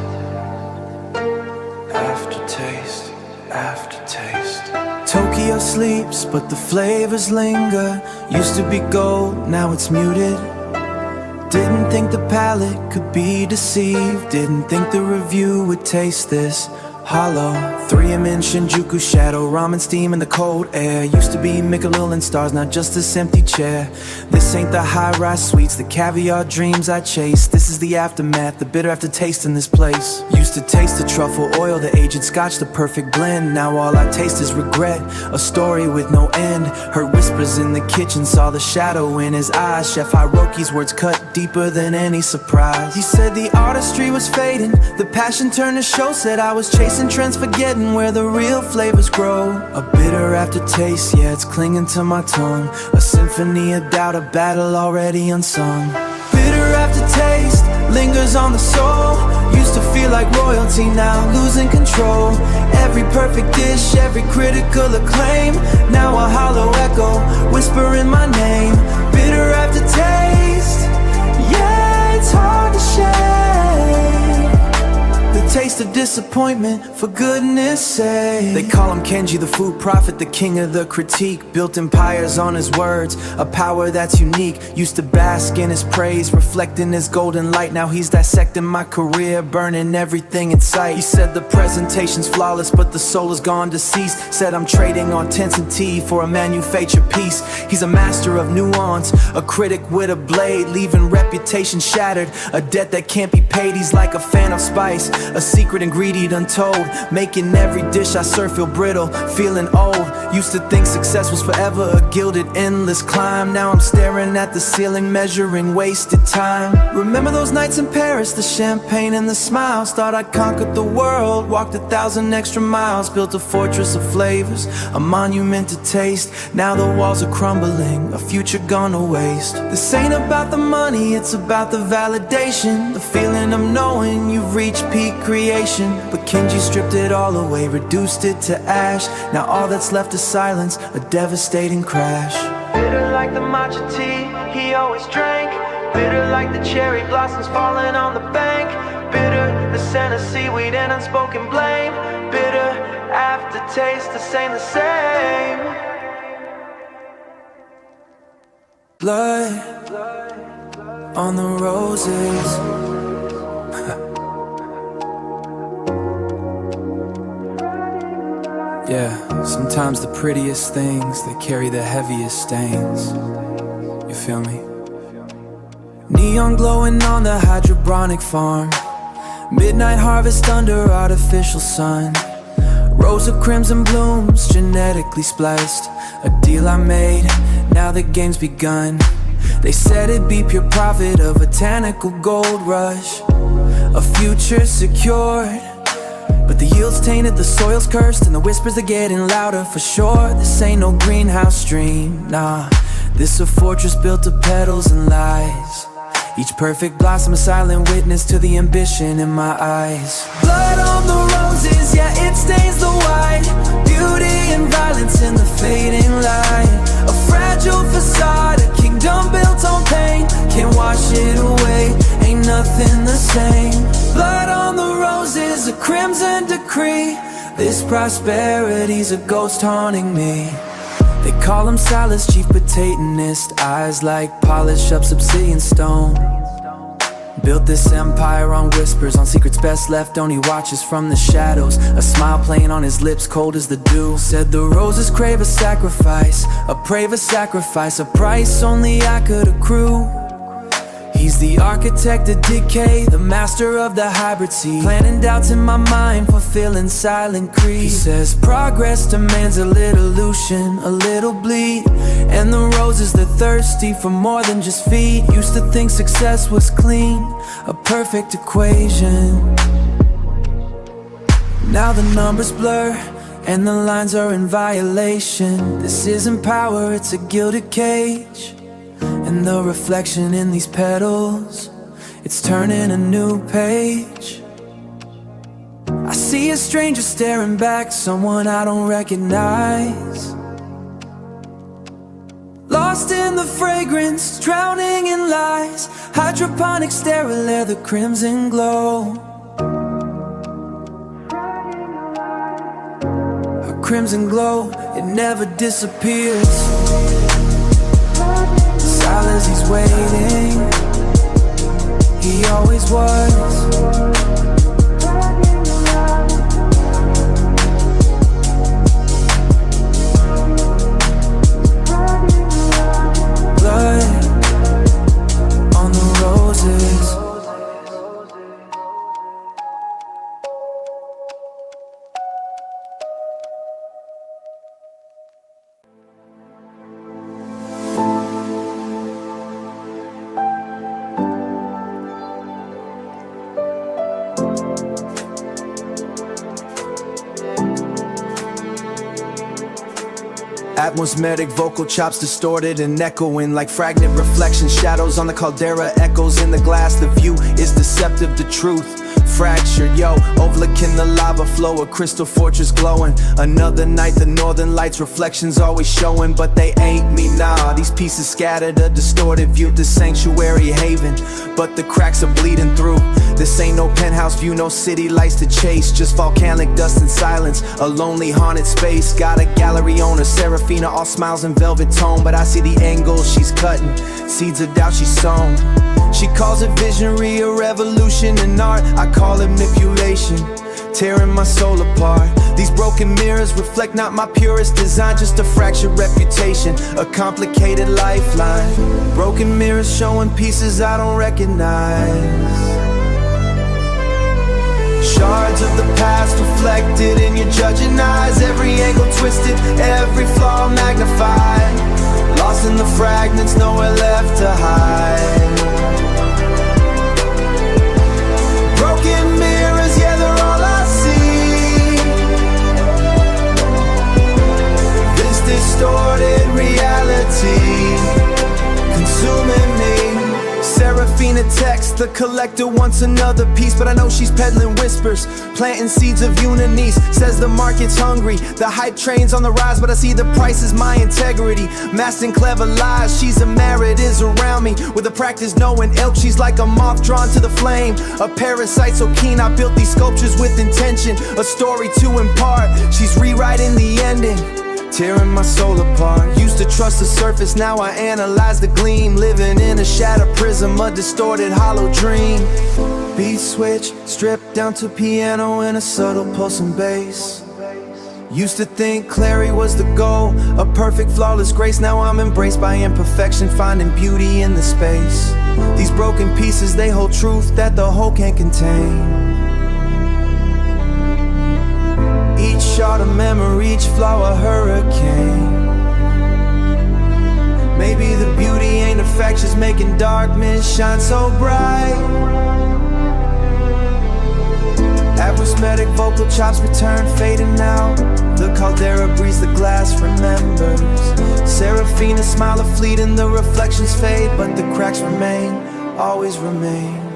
aftertaste, aftertaste. Tokyo sleeps, but the flavors linger. Used to be gold, now it's muted. Didn't think the palate could be deceived. Didn't think the review would taste this hollow. 3M in Shinjuku shadow, ramen steam in the cold air. Used to be Michelin stars, not just this empty chair. This ain't the high-rise suites, the caviar dreams I chase. This is the aftermath, the bitter aftertaste in this place. Used to taste the truffle oil, the aged scotch, the perfect blend. Now all I taste is regret, a story with no end. Heard whispers in the kitchen, saw the shadow in his eyes. Chef Hiroki's words cut deeper than any surprise. He said the artistry was fading, the passion turned to show. Said I was chasing trends, forgetting where the real flavors grow. A bitter aftertaste, yeah, it's clinging to my tongue. A symphony of doubt, a battle already unsung. Bitter aftertaste lingers on the soul. Used to feel like royalty, now losing control. Every perfect dish, every critical acclaim, now a hollow echo, whispering my name. Bitter aftertaste, yeah, it's hard to shake. The taste of disappointment, for goodness sake. They call him Kenji, the food prophet, the king of the critique. Built empires on his words, a power that's unique. Used to bask in his praise, reflecting his golden light. Now he's dissecting my career, burning everything in sight. He said the presentation's flawless, but the soul is gone deceased. Said I'm trading authenticity for a manufactured piece. He's a master of nuance, a critic with a blade, leaving reputation shattered, a debt that can't be paid. He's like a fan of spice, a secret ingredient untold, making every dish I serve feel brittle, feeling old. Used to think success was forever, a gilded endless climb. Now I'm staring at the ceiling, measuring wasted time. Remember those nights in Paris, the champagne and the smiles. Thought I'd conquered the world, walked 1,000 extra miles. Built a fortress of flavors, a monument to taste. Now the walls are crumbling, a future gone to waste. This ain't about the money, it's about the validation, the feeling of knowing you've reached peak creation. But Kenji stripped it all away, reduced it to ash. Now all that's left is silence, a devastating crash. Bitter like the matcha tea he always drank. Bitter like the cherry blossoms falling on the bank. Bitter, the scent of seaweed and unspoken blame. Bitter aftertaste, this ain't the same. Blood on the roses. Yeah, sometimes the prettiest things, they carry the heaviest stains. You feel me? Neon glowing on the hydroponic farm. Midnight harvest under artificial sun. Rows of crimson blooms, genetically spliced. A deal I made, now the game's begun. They said it'd be pure profit, a botanical gold rush. A future secured, but the yield's tainted, the soil's cursed, and the whispers are getting louder for sure. This ain't no greenhouse dream, nah. This a fortress built of petals and lies. Each perfect blossom a silent witness to the ambition in my eyes. Blood on the roses, yeah, it stains the white. Beauty and violence in the fading light. A fragile facade, a kingdom built on pain. Can't wash it away, ain't nothing the same. Blood on the roses, a crimson decree. This prosperity's a ghost haunting me. They call him Silas, chief potatonist. Eyes like polished up obsidian stone. Built this empire on whispers, on secrets best left only watches from the shadows. A smile playing on his lips, cold as the dew. Said the roses crave a sacrifice, a sacrifice, a price only I could accrue. He's the architect of decay, the master of the hybrid seed. Planting doubts in my mind, fulfilling silent creed. He says progress demands a little illusion, a little bleed. And the roses, they're thirsty for more than just feed. Used to think success was clean, a perfect equation. Now the numbers blur, and the lines are in violation. This isn't power, it's a gilded cage. And the reflection in these petals, it's turning a new page. I see a stranger staring back, someone I don't recognize. Lost in the fragrance, drowning in lies. Hydroponic sterile air, the crimson glow. A crimson glow, it never disappears. Silas, he's waiting, he always was. Blood on the roses. Atmospheric vocal chops distorted and echoing like fragment reflections. Shadows on the caldera, echoes in the glass. The view is deceptive, the truth fractured, yo. Overlooking the lava flow, a crystal fortress glowing. Another night, the northern lights, reflections always showing. But they ain't me, nah. These pieces scattered, a distorted view. The sanctuary haven, but the cracks are bleeding through. This ain't no penthouse view, no city lights to chase. Just volcanic dust and silence, a lonely haunted space. Got a gallery owner, Serafina, all smiles and velvet tone. But I see the angles she's cutting, seeds of doubt she's sown. She calls it visionary, a revolution in art. I call it manipulation, tearing my soul apart. These broken mirrors reflect not my purest design, just a fractured reputation, a complicated lifeline. Broken mirrors showing pieces I don't recognize. Shards of the past reflected in your judging eyes. Every angle twisted, every flaw magnified. Lost in the fragments, nowhere left to hide. Broken mirrors, yeah, they're all I see. This distorted reality consuming me. Serafina text, the collector wants another piece, but I know she's peddling whispers, planting seeds of uniqueness. Says the market's hungry, the hype train's on the rise, but I see the price is my integrity. Masked in clever lies, she's a merit is around me. With a practice knowing ilk, she's like a moth drawn to the flame. A parasite so keen, I built these sculptures with intention, a story to impart. She's rewriting the ending, tearing my soul apart. Used to trust the surface, now I analyze the gleam. Living in a shattered prism, a distorted hollow dream. Beat switch, stripped down to piano and a subtle pulsing bass. Used to think clarity was the goal, a perfect flawless grace. Now I'm embraced by imperfection, finding beauty in the space. These broken pieces, they hold truth that the whole can't contain. Each shot a memory, each flaw a hurricane. Maybe the beauty ain't infectious, making darkness shine so bright. Atmospheric vocal chops return, fading out. The caldera breathes, the glass remembers. Serafina's smile a fleet and the reflections fade, but the cracks remain, always remain.